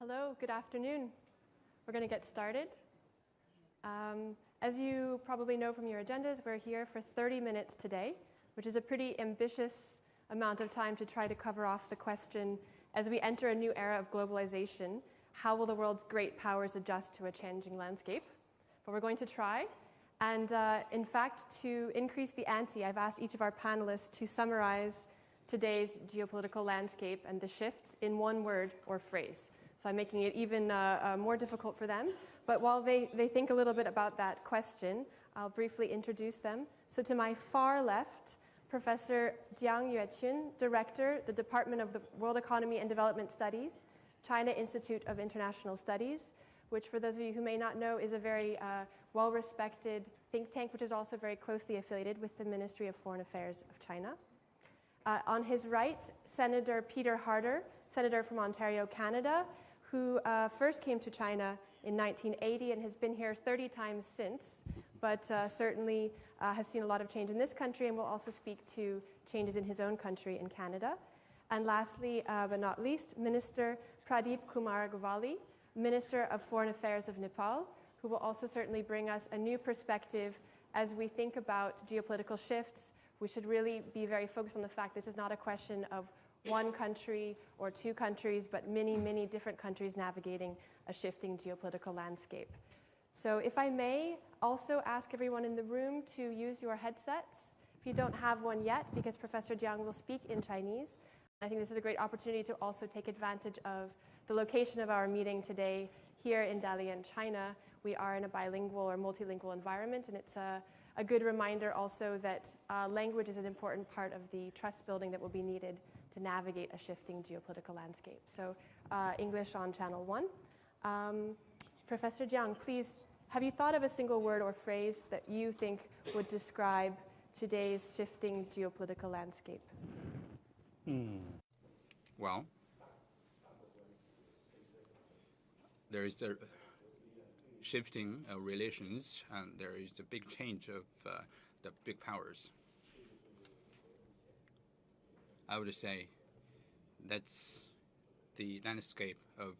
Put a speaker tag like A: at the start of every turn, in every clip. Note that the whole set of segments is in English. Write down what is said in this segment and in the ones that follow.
A: Hello, good afternoon. We're going to get started. As you probably know from your agendas, we're here for 30 minutes today, which is a pretty ambitious amount of time to try to cover off the question, as we enter a new era of globalization, how will the world's great powers adjust to a changing landscape? But we're going to try. And in fact, to increase the ante, I've asked each of our panelists to summarize today's geopolitical landscape and the shifts in one word or phrase. So I'm making it even more difficult for them. But while they think a little bit about that question, I'll briefly introduce them. So to my far left, Professor Jiang Yuequn, Director, the Department of the World Economy and Development Studies, China Institute of International Studies, which for those of you who may not know is a very well-respected think tank, which is also very closely affiliated with the Ministry of Foreign Affairs of China. On his right, Senator Peter Harder, Senator from Ontario, Canada, who first came to China in 1980 and has been here 30 times since, but certainly has seen a lot of change in this country and will also speak to changes in his own country in Canada. And lastly, but not least, Minister Pradeep Kumar Guvali, Minister of Foreign Affairs of Nepal, who will also certainly bring us a new perspective as we think about geopolitical shifts. We should really be very focused on the fact this is not a question of one country or two countries, but many, many different countries navigating a shifting geopolitical landscape. So if I may also ask everyone in the room to use your headsets, if you don't have one yet, because Professor Jiang will speak in Chinese. I think this is a great opportunity to also take advantage of the location of our meeting today here in Dalian, China. We are in a bilingual or multilingual environment, and it's a good reminder also that language is an important part of the trust building that will be needed to navigate a shifting geopolitical landscape. So English on channel 1. Professor Jiang, please, have you thought of a single word or phrase that you think would describe today's shifting geopolitical landscape?
B: Well, there is a shifting relations, and there is a big change of the big powers. I would say that's the landscape of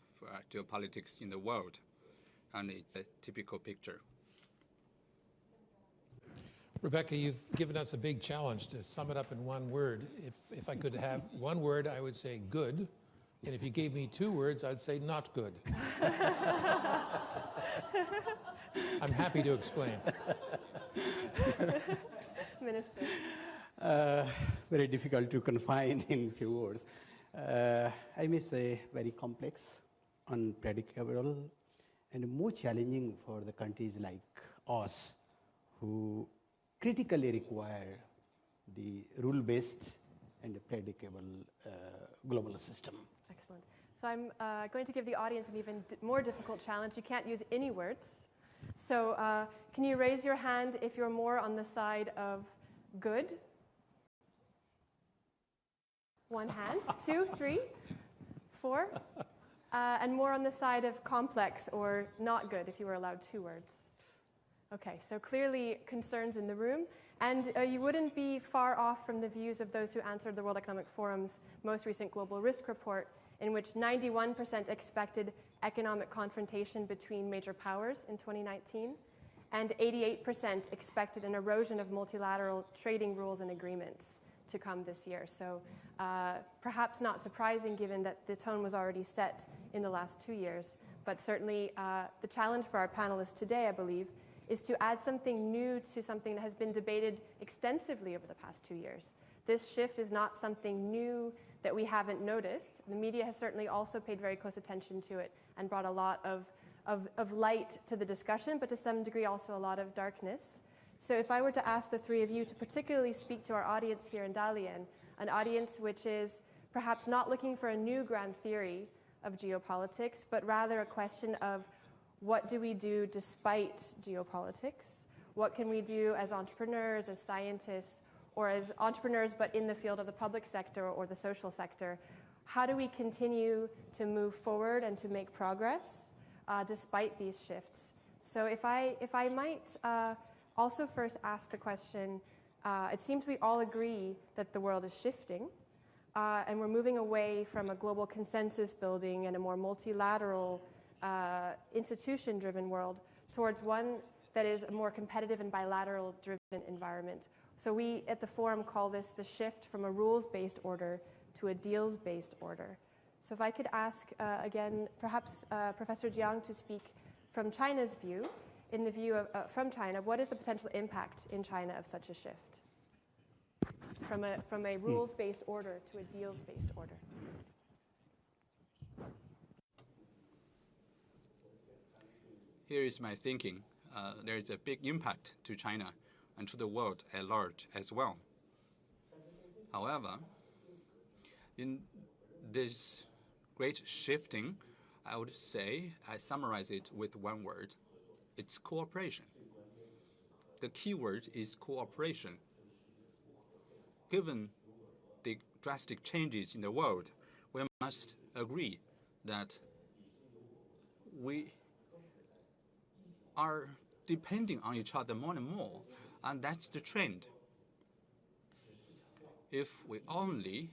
B: geopolitics in the world, and it's a typical picture.
C: Rebecca, you've given us a big challenge to sum it up in one word. If I could have one word, I would say good. And if you gave me two words, I'd say not good. I'm happy to explain.
A: Minister.
D: Very difficult to confine in few words. I may say very complex, unpredictable, and more challenging for the countries like us who critically require the rule-based and predictable global system.
A: Excellent. So I'm going to give the audience an even more difficult challenge. You can't use any words. So can you raise your hand if you're more on the side of good? One hand, 2, 3, 4. And more on the side of complex or not good if you were allowed 2 words. Okay, so clearly concerns in the room. And you wouldn't be far off from the views of those who answered the World Economic Forum's most recent Global Risk Report, in which 91% expected economic confrontation between major powers in 2019, and 88% expected an erosion of multilateral trading rules and agreements to come this year. So perhaps not surprising given that the tone was already set in the last 2 years, but certainly the challenge for our panelists today, I believe, is to add something new to something that has been debated extensively over the past 2 years. This shift is not something new that we haven't noticed. The media has certainly also paid very close attention to it and brought a lot of light to the discussion, but to some degree also a lot of darkness. So if I were to ask the three of you to particularly speak to our audience here in Dalian, an audience which is perhaps not looking for a new grand theory of geopolitics, but rather a question of what do we do despite geopolitics? What can we do as entrepreneurs, as scientists, or as entrepreneurs but in the field of the public sector or the social sector? How do we continue to move forward and to make progress despite these shifts? So if I might also first ask the question, it seems we all agree that the world is shifting. and we're moving away from a global consensus building and a more multilateral, institution-driven world towards one that is a more competitive and bilateral-driven environment. So we at the forum call this the shift from a rules-based order to a deals-based order. So if I could ask again, perhaps Professor Jiang to speak from China's view, in the view of, from China, what is the potential impact in China of such a shift? From a rules-based order to a deals-based order.
B: Here is my thinking. There is a big impact to China and to the world at large as well. However, in this great shifting, I would say, I summarize it with one word. It's cooperation. The key word is cooperation. Given the drastic changes in the world, we must agree that we are depending on each other more and more, and that's the trend. If we only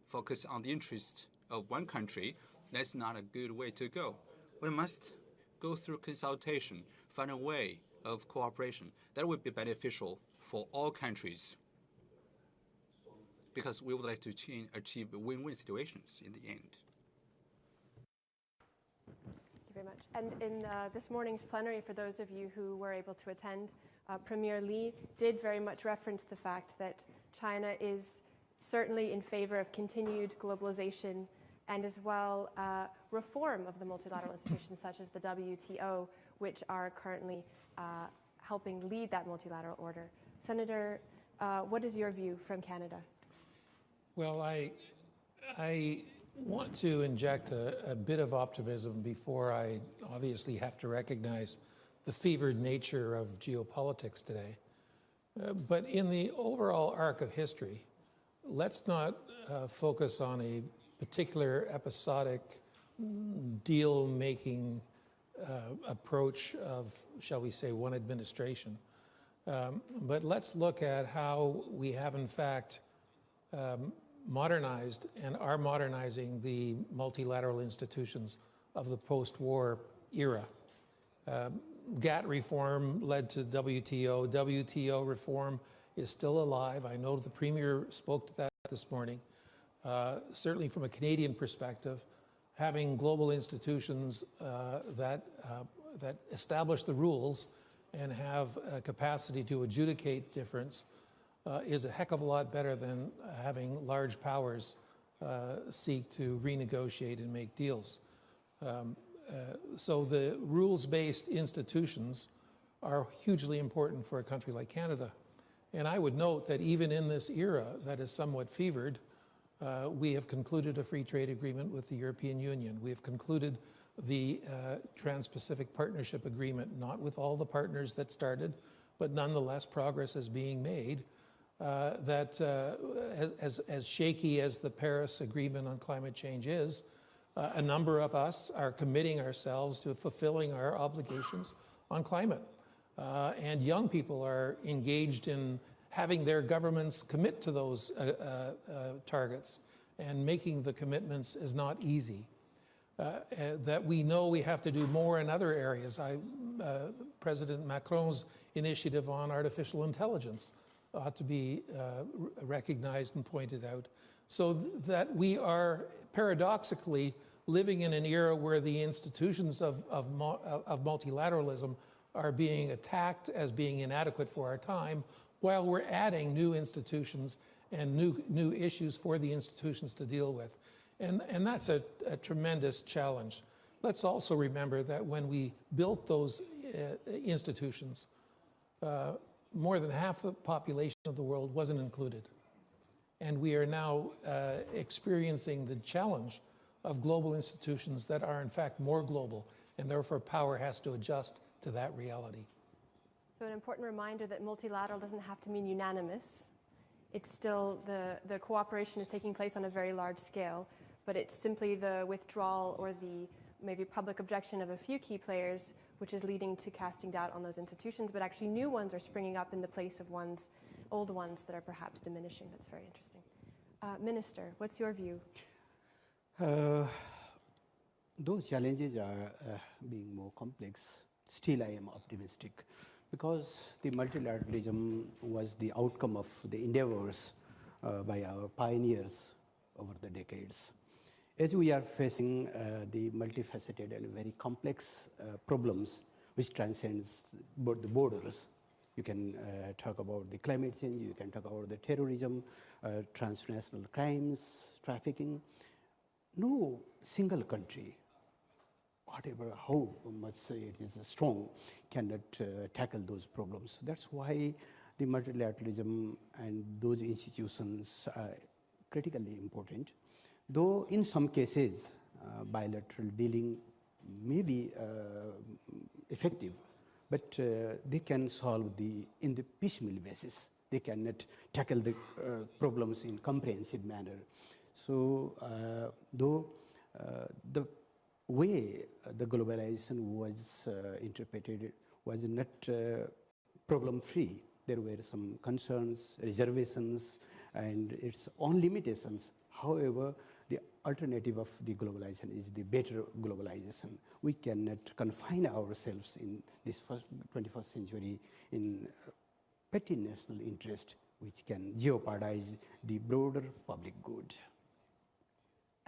B: focus on the interests of one country, that's not a good way to go. We must go through consultation, find a way of cooperation that would be beneficial for all countries, because we would like to achieve win-win situations in the end.
A: Thank you very much. And in this morning's plenary, for those of you who were able to attend, Premier Li did very much reference the fact that China is certainly in favor of continued globalization and as well reform of the multilateral institutions such as the WTO, which are currently helping lead that multilateral order. Senator, what is your view from Canada?
C: Well, I want to inject a bit of optimism before I obviously have to recognize the fevered nature of geopolitics today. But in the overall arc of history, let's not focus on a particular episodic deal-making approach of, shall we say, one administration. But let's look at how we have, in fact, modernized and are modernizing the multilateral institutions of the post-war era. GATT reform led to WTO. WTO reform is still alive. I know the Premier spoke to that this morning. Certainly from a Canadian perspective, having global institutions that establish the rules and have a capacity to adjudicate difference is a heck of a lot better than having large powers seek to renegotiate and make deals. So the rules-based institutions are hugely important for a country like Canada. And I would note that even in this era that is somewhat fevered, we have concluded a free trade agreement with the European Union. We have concluded the Trans-Pacific Partnership Agreement, not with all the partners that started, but nonetheless progress is being made. That as shaky as the Paris Agreement on climate change is, a number of us are committing ourselves to fulfilling our obligations on climate. And young people are engaged in having their governments commit to those targets, and making the commitments is not easy. That we know we have to do more in other areas. President Macron's initiative on artificial intelligence ought to be recognized and pointed out. So that we are paradoxically living in an era where the institutions of multilateralism are being attacked as being inadequate for our time, while we're adding new institutions and new issues for the institutions to deal with. And that's a tremendous challenge. Let's also remember that when we built those institutions, more than half the population of the world wasn't included. And we are now experiencing the challenge of global institutions that are in fact more global, and therefore power has to adjust to that reality.
A: So an important reminder that multilateral doesn't have to mean unanimous. It's still, the cooperation is taking place on a very large scale, but it's simply the withdrawal or the maybe public objection of a few key players, which is leading to casting doubt on those institutions, but actually new ones are springing up in the place of old ones that are perhaps diminishing. That's very interesting. Minister, what's your view?
D: Those challenges are being more complex. Still, I am optimistic because the multilateralism was the outcome of the endeavors by our pioneers over the decades. As we are facing the multifaceted and very complex problems which transcends the borders, you can talk about the climate change, you can talk about the terrorism, transnational crimes, trafficking. No single country, whatever, how much it is strong, cannot tackle those problems. That's why the multilateralism and those institutions are critically important. Though in some cases, bilateral dealing may be effective, but they can solve in the piecemeal basis. They cannot tackle the problems in comprehensive manner. So, though the way the globalization was interpreted was not problem-free, there were some concerns, reservations, and its own limitations. However, the alternative of the globalization is the better globalization. We cannot confine ourselves in this 21st century in petty national interest, which can jeopardize the broader public good.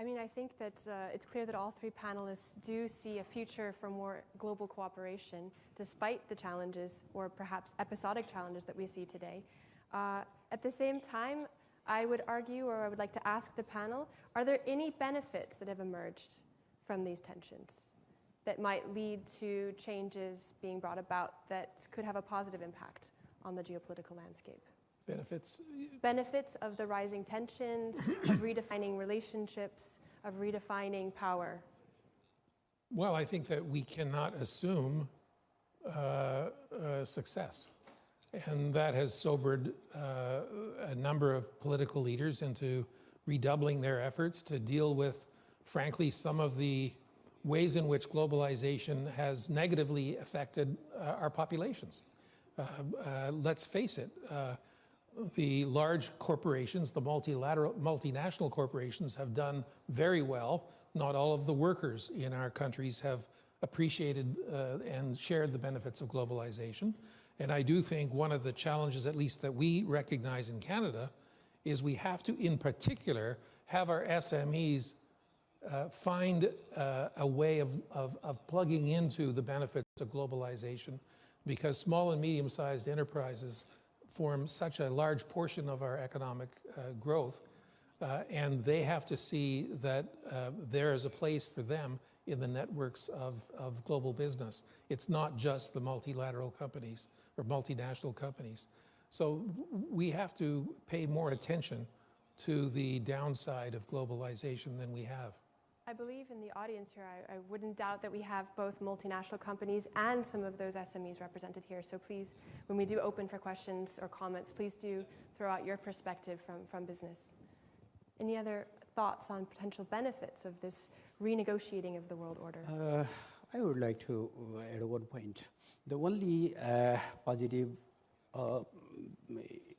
A: I mean, I think that it's clear that all three panelists do see a future for more global cooperation, despite the challenges, or perhaps episodic challenges that we see today. At the same time, I would argue, or I would like to ask the panel, are there any benefits that have emerged from these tensions that might lead to changes being brought about that could have a positive impact on the geopolitical landscape?
C: Benefits?
A: Benefits of the rising tensions, of redefining relationships, of redefining power.
C: Well, I think that we cannot assume success. And that has sobered a number of political leaders into redoubling their efforts to deal with, frankly, some of the ways in which globalization has negatively affected our populations. Let's face it, the large corporations, the multinational corporations have done very well. Not all of the workers in our countries have appreciated and shared the benefits of globalization. And I do think one of the challenges, at least that we recognize in Canada, is we have to, in particular, have our SMEs find a way of plugging into the benefits of globalization, because small and medium-sized enterprises form such a large portion of our economic growth, and they have to see that there is a place for them in the networks of global business. It's not just the multilateral companies or multinational companies. So we have to pay more attention to the downside of globalization than we have.
A: I believe in the audience here, I wouldn't doubt that we have both multinational companies and some of those SMEs represented here. So please, when we do open for questions or comments, please do throw out your perspective from business. Any other thoughts on potential benefits of this renegotiating of the world order?
D: I would like to add one point. The only positive,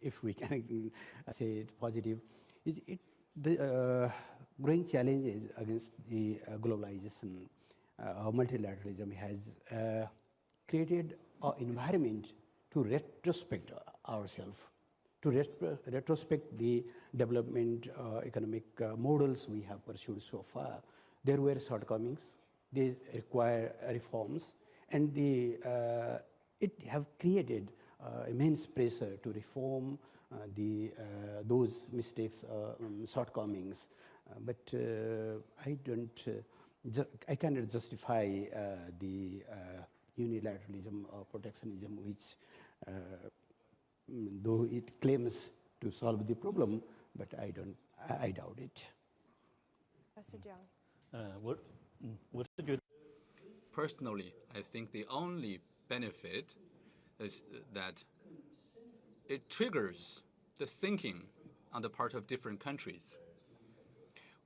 D: if we can say it positive, is the growing challenges against the globalization. Multilateralism has created an environment to retrospect ourselves, to retrospect the development economic models we have pursued so far. There were shortcomings. They require reforms, and it have created immense pressure to reform those mistakes, shortcomings. But I cannot justify the unilateralism or protectionism, which, though it claims to solve the problem, but I doubt it.
A: Professor Jiang.
E: What's the good?
B: Personally, I think the only benefit is that it triggers the thinking on the part of different countries.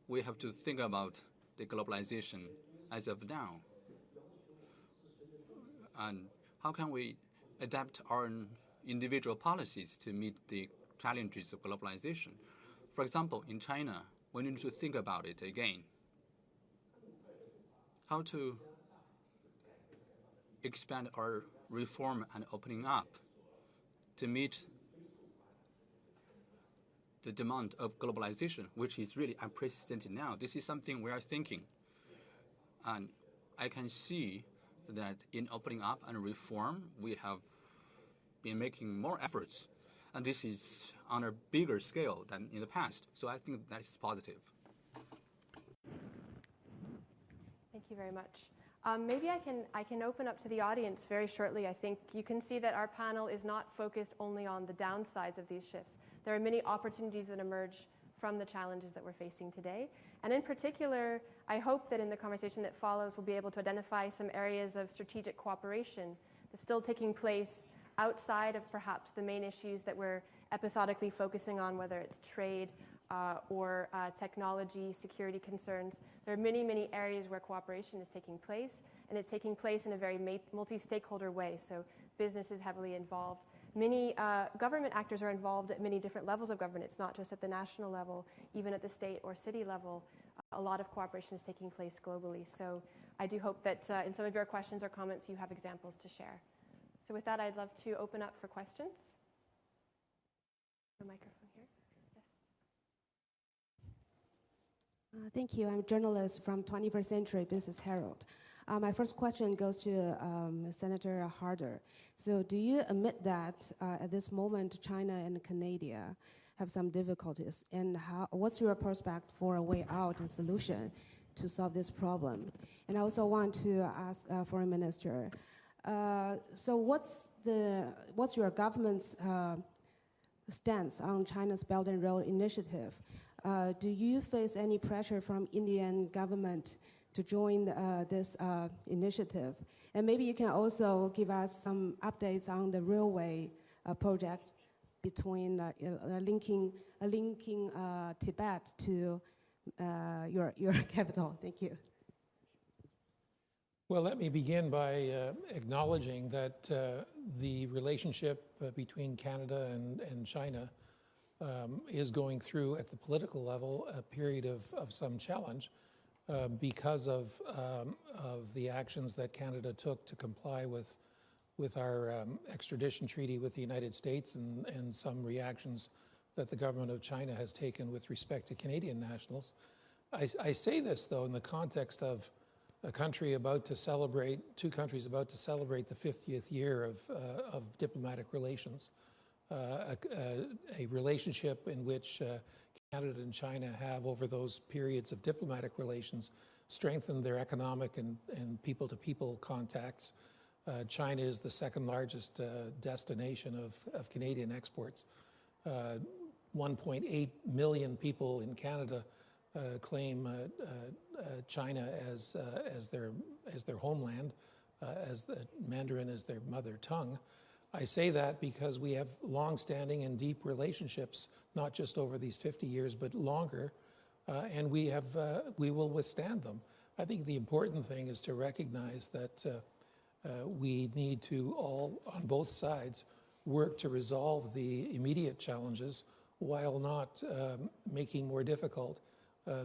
B: We have to think about the globalization as of now. And how can we adapt our individual policies to meet the challenges of globalization? For example, in China, we need to think about it again. How to expand our reform and opening up to meet the demand of globalization, which is really unprecedented now. This is something we are thinking. And I can see that in opening up and reform, we have been making more efforts. And this is on a bigger scale than in the past. So I think that is positive.
A: Thank you very much. Maybe I can open up to the audience very shortly. I think you can see that our panel is not focused only on the downsides of these shifts. There are many opportunities that emerge from the challenges that we're facing today. And in particular, I hope that in the conversation that follows, we'll be able to identify some areas of strategic cooperation that's still taking place outside of perhaps the main issues that we're episodically focusing on, whether it's trade or technology, security concerns. There are many, many areas where cooperation is taking place, and it's taking place in a very multi-stakeholder way, so business is heavily involved. Many government actors are involved at many different levels of government. It's not just at the national level, even at the state or city level. A lot of cooperation is taking place globally. So I do hope that in some of your questions or comments, you have examples to share. So with that, I'd love to open up for questions. The microphone here. Yes.
F: Thank you. I'm a journalist from 21st Century Business Herald. My first question goes to Senator Harder. So do you admit that at this moment, China and Canada have some difficulties? And what's your prospect for a way out and solution to solve this problem? And I also want to ask Foreign Minister, so what's your government's stance on China's Belt and Road Initiative? Do you face any pressure from Indian government to join this initiative? And maybe you can also give us some updates on the railway project between linking Tibet to your capital. Thank you.
C: Well, let me begin by acknowledging that the relationship between Canada and China is going through, at the political level, a period of some challenge because of the actions that Canada took to comply with our extradition treaty with the United States and some reactions that the government of China has taken with respect to Canadian nationals. I say this, though, in the context of a country about to celebrate, two countries about to celebrate the 50th year of diplomatic relations, a relationship in which Canada and China have, over those periods of diplomatic relations, strengthened their economic and people-to-people contacts. China is the second largest destination of Canadian exports. 1.8 million people in Canada claim China as their homeland, as the Mandarin as their mother tongue. I say that because we have long-standing and deep relationships, not just over these 50 years, but longer, and we will withstand them. I think the important thing is to recognize that we need to all, on both sides, work to resolve the immediate challenges while not making more difficult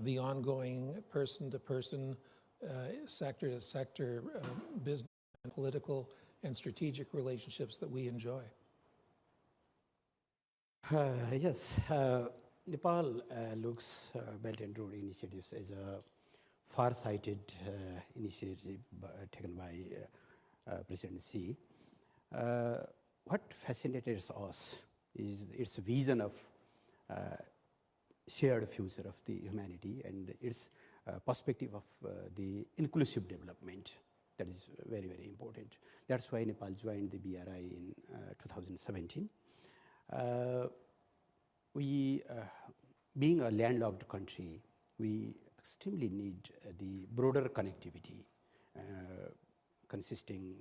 C: the ongoing person-to-person, sector-to-sector business, and political and strategic relationships that we enjoy.
D: Yes, Nepal looks Belt and Road initiatives as a far-sighted initiative taken by President Xi. What fascinates us is its vision of shared future of the humanity and its perspective of the inclusive development. That is very, very important. That's why Nepal joined the BRI in 2017. We, being a landlocked country, we extremely need the broader connectivity consisting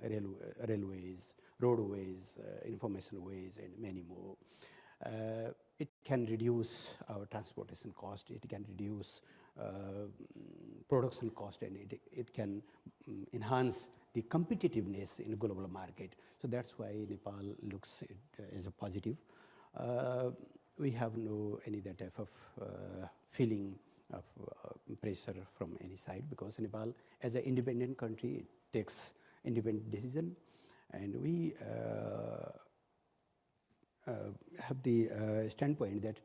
D: railways, roadways, information ways, and many more. It can reduce our transportation cost, it can reduce production cost, and it can enhance the competitiveness in the global market. So that's why Nepal looks as a positive. we have no any that type of feeling of pressure from any side, because Nepal, as an independent country, takes independent decision, and we have the standpoint that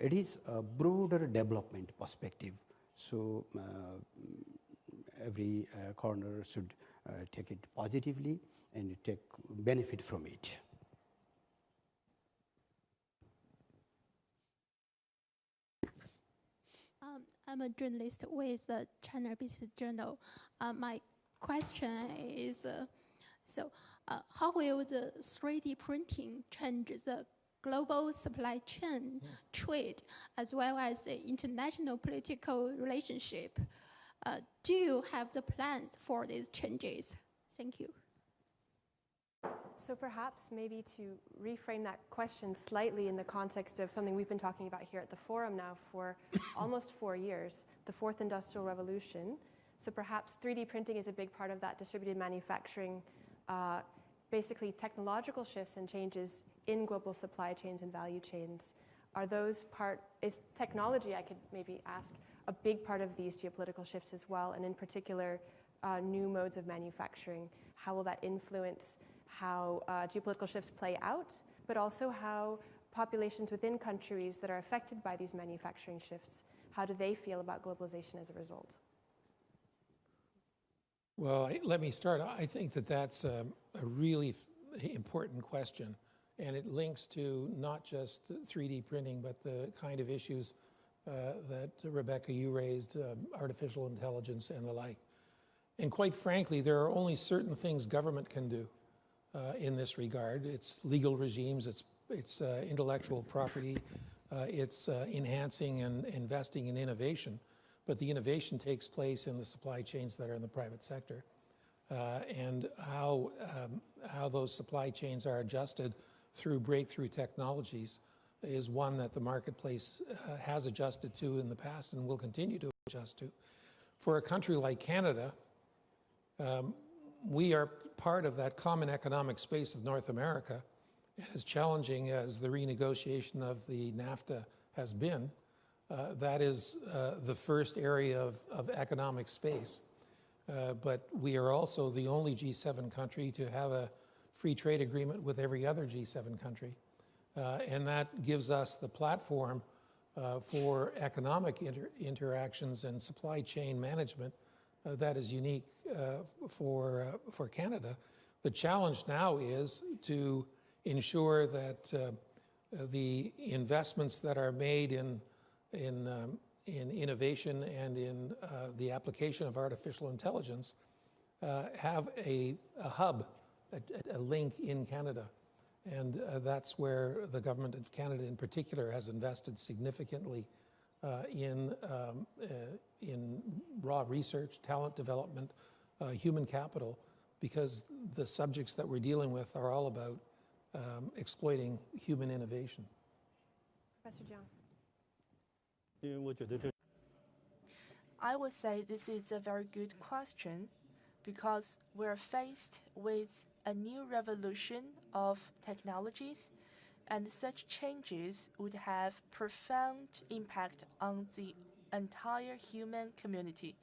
D: it is a broader development perspective. So every corner should take it positively and take benefit from it.
G: I'm a journalist with the China Business Journal. My question is, how will the 3D printing change the global supply chain, trade, as well as the international political relationship? Do you have the plans for these changes? Thank you.
A: So perhaps maybe to reframe that question slightly in the context of something we've been talking about here at the forum now for almost 4 years, the fourth industrial revolution. So perhaps 3D printing is a big part of that distributed manufacturing, basically technological shifts and changes in global supply chains and value chains. Is technology, I could maybe ask, a big part of these geopolitical shifts as well, and in particular, new modes of manufacturing? How will that influence how geopolitical shifts play out, but also how populations within countries that are affected by these manufacturing shifts, how do they feel about globalization as a result?
C: Well, let me start. I think that that's a really important question, and it links to not just 3D printing, but the kind of issues that Rebecca, you raised, artificial intelligence and the like. And quite frankly, there are only certain things government can do in this regard. It's legal regimes, it's intellectual property, it's enhancing and investing in innovation. But the innovation takes place in the supply chains that are in the private sector. And how those supply chains are adjusted through breakthrough technologies is one that the marketplace has adjusted to in the past and will continue to adjust to. For a country like Canada, we are part of that common economic space of North America. As challenging as the renegotiation of the NAFTA has been, that is the first area of economic space. But we are also the only G7 country to have a free trade agreement with every other G7 country. And that gives us the platform for economic interactions and supply chain management that is unique for Canada. The challenge now is to ensure that the investments that are made in innovation and in the application of artificial intelligence have a hub, a link in Canada. And that's where the government of Canada in particular has invested significantly in raw research, talent development, human capital, because the subjects that we're dealing with are all about exploiting human innovation.
A: Professor Jiang.
E: 因为我觉得这
H: I would say this is a very good question because we're faced with a new revolution of technologies, and such changes would have profound impact on the entire human community.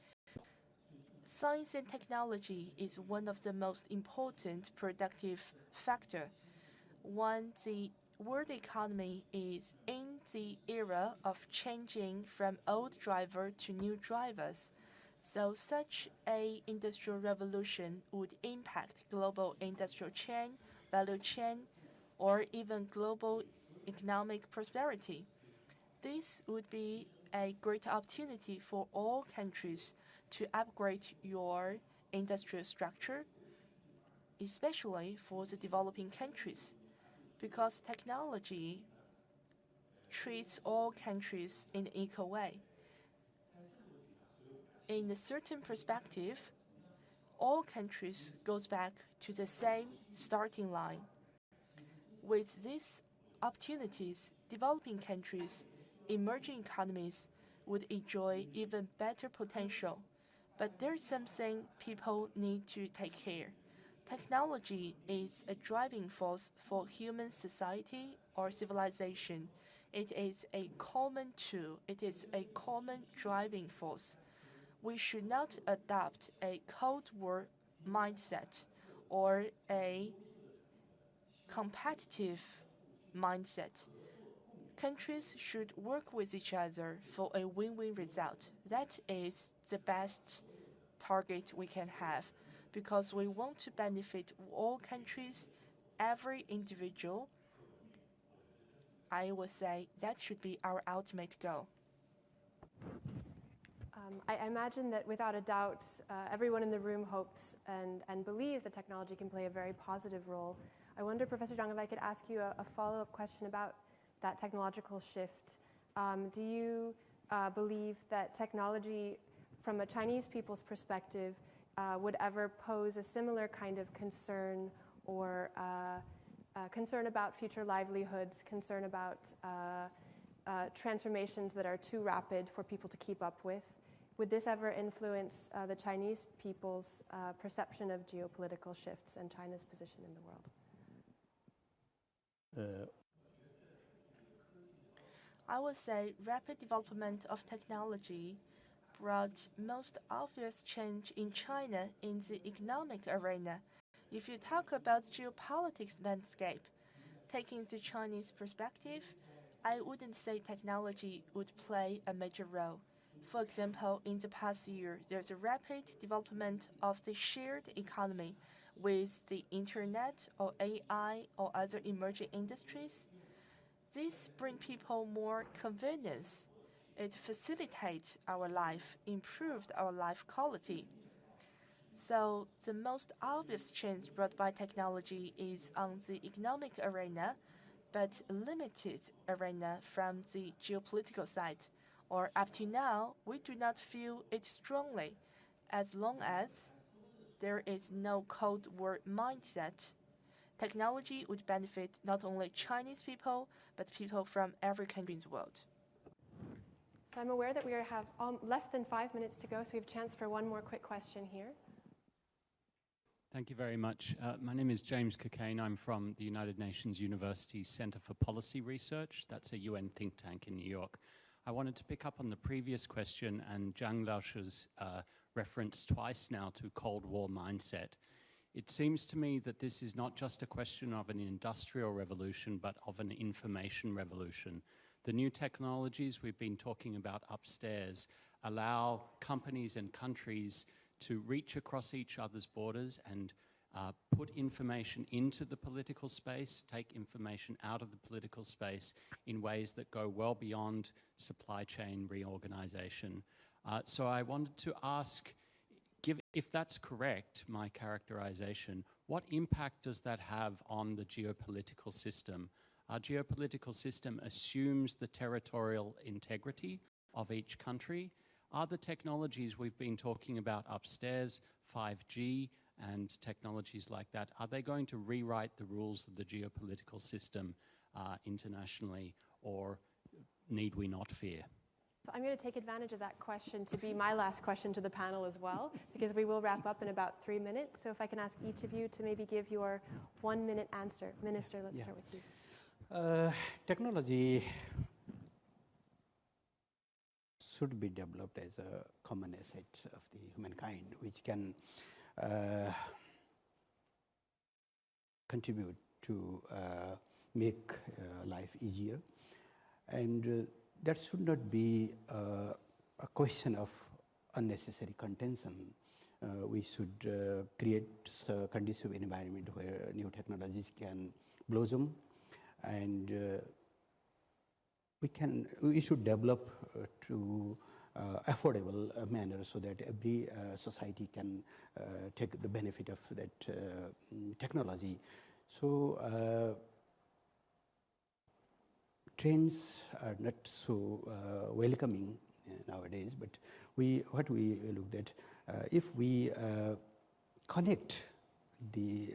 H: Science and technology is one of the most important productive factor. When the world economy is in the era of changing from old driver to new drivers, so such a industrial revolution would impact global industrial chain, value chain, or even global economic prosperity. This would be a great opportunity for all countries to upgrade your industrial structure, especially for the developing countries, because technology treats all countries in an equal way. In a certain perspective, all countries goes back to the same starting line. With these opportunities, developing countries, emerging economies would enjoy even better potential. But there's something people need to take care. Technology is a driving force for human society or civilization. It is a common tool. It is a common driving force. We should not adopt a Cold War mindset or a competitive mindset. Countries should work with each other for a win-win result. That is the best target we can have, because we want to benefit all countries, every individual. I would say that should be our ultimate goal.
A: I imagine that without a doubt, everyone in the room hopes and believes that technology can play a very positive role. I wonder, Professor Zhang, if I could ask you a follow-up question about that technological shift. Do you believe that technology, from a Chinese people's perspective, would ever pose a similar kind of concern or concern about future livelihoods, concern about transformations that are too rapid for people to keep up with? Would this ever influence the Chinese people's perception of geopolitical shifts and China's position in the world?
H: I would say rapid development of technology brought most obvious change in China in the economic arena. If you talk about geopolitics landscape, taking the Chinese perspective, I wouldn't say technology would play a major role. For example, in the past year, there's a rapid development of the shared economy with the internet or AI or other emerging industries. This brings people more convenience. It facilitates our life, improved our life quality. So the most obvious change brought by technology is on the economic arena, but limited arena from the geopolitical side. Or up to now, we do not feel it strongly, as long as there is no Cold War mindset. Technology would benefit not only Chinese people, but people from every country in the world.
A: So I'm aware that we have less than 5 minutes to go, so we have a chance for one more quick question here.
I: Thank you very much. My name is James Cockayne. I'm from the United Nations University Center for Policy Research. That's a UN think tank in New York. I wanted to pick up on the previous question and Zhang Laoshu's reference twice now to Cold War mindset. It seems to me that this is not just a question of an industrial revolution, but of an information revolution. The new technologies we've been talking about upstairs allow companies and countries to reach across each other's borders and put information into the political space, take information out of the political space in ways that go well beyond supply chain reorganization. So I wanted to ask, if that's correct, my characterization, what impact does that have on the geopolitical system? Our geopolitical system assumes the territorial integrity of each country. Are the technologies we've been talking about upstairs, 5G and technologies like that, are they going to rewrite the rules of the geopolitical system internationally, or need we not fear?
A: So I'm going to take advantage of that question to be my last question to the panel as well, because we will wrap up in about 3 minutes. So if I can ask each of you to maybe give your 1-minute answer. Minister, let's start with you.
D: Technology should be developed as a common asset of the humankind, which can contribute to make life easier. And that should not be a question of unnecessary contention. We should create a conducive environment where new technologies can blossom, and we should develop to affordable manner so that every society can take the benefit of that technology. So trends are not so welcoming nowadays, but what we looked at, if we connect the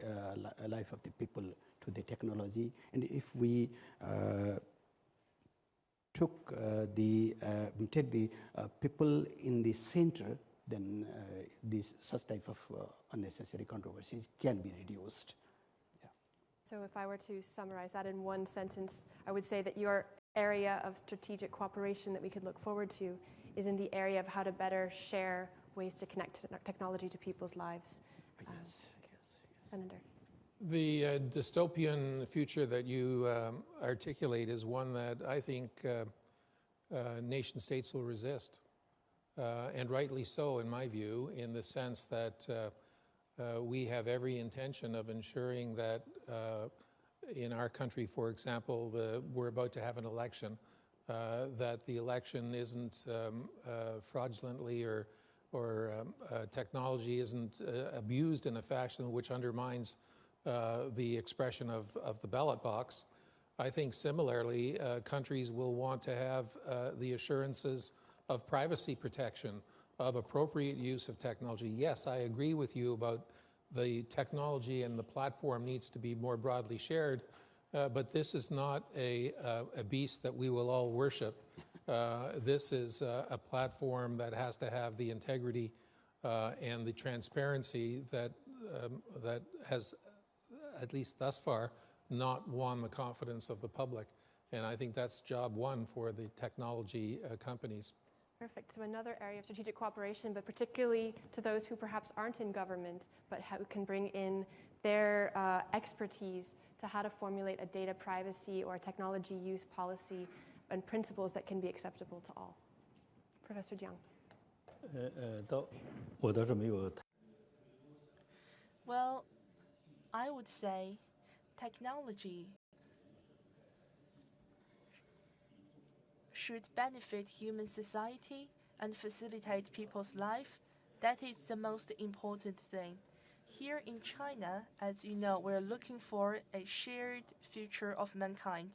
D: life of the people to the technology, and if we take the people in the center, then such type of unnecessary controversies can be reduced.
A: So if I were to summarize that in one sentence, I would say that your area of strategic cooperation that we could look forward to is in the area of how to better share ways to connect technology to people's lives.
D: Yes.
A: Senator.
C: The dystopian future that you articulate is one that I think nation states will resist, and rightly so in my view, in the sense that we have every intention of ensuring that in our country, for example, we're about to have an election, that the election isn't fraudulently or technology isn't abused in a fashion which undermines the expression of the ballot box. I think similarly, countries will want to have the assurances of privacy protection, of appropriate use of technology. Yes, I agree with you about the technology and the platform needs to be more broadly shared, but this is not a beast that we will all worship. This is a platform that has to have the integrity and the transparency that has, at least thus far, not won the confidence of the public. And I think that's job one for the technology companies.
A: Perfect. So another area of strategic cooperation, but particularly to those who perhaps aren't in government, but who can bring in their expertise to how to formulate a data privacy or a technology use policy and principles that can be acceptable to all. Professor Jiang.
H: Well, I would say technology should benefit human society and facilitate people's life. That is the most important thing. Here in China, as you know, we're looking for a shared future of mankind.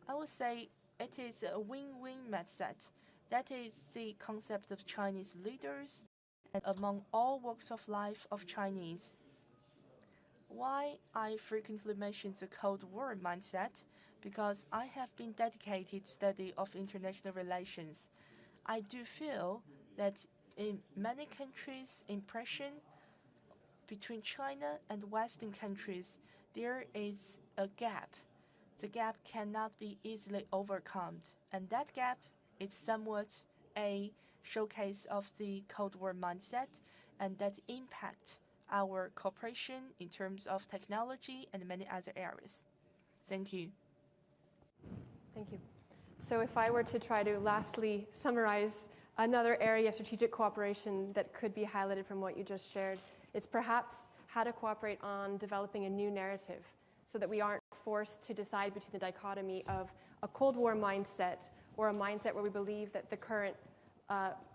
H: I would say it is a win-win mindset. That is the concept of Chinese leaders and among all walks of life of Chinese. Why I frequently mention the Cold War mindset? Because I have been dedicated to study of international relations. I do feel that in many countries' impression between China and Western countries, there is a gap. The gap cannot be easily overcome, and that gap is somewhat a showcase of the Cold War mindset, and that impact our cooperation in terms of technology and many other areas. Thank you.
A: Thank you. So if I were to try to lastly summarize another area of strategic cooperation that could be highlighted from what you just shared, it's perhaps how to cooperate on developing a new narrative so that we aren't forced to decide between the dichotomy of a Cold War mindset or a mindset where we believe that the current,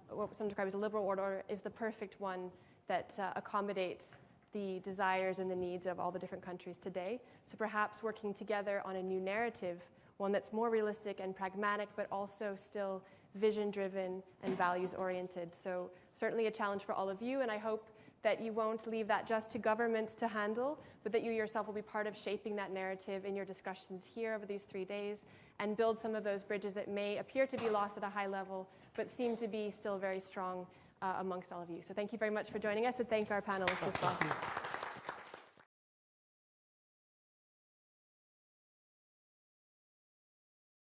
A: what some describe as a liberal order, is the perfect one that accommodates the desires and the needs of all the different countries today. So perhaps working together on a new narrative, one that's more realistic and pragmatic, but also still vision-driven and values-oriented. So certainly a challenge for all of you, and I hope that you won't leave that just to governments to handle, but that you yourself will be part of shaping that narrative in your discussions here over these 3 days and build some of those bridges that may appear to be lost at a high level, but seem to be still very strong amongst all of you. So thank you very much for joining us, and thank our panelists as well.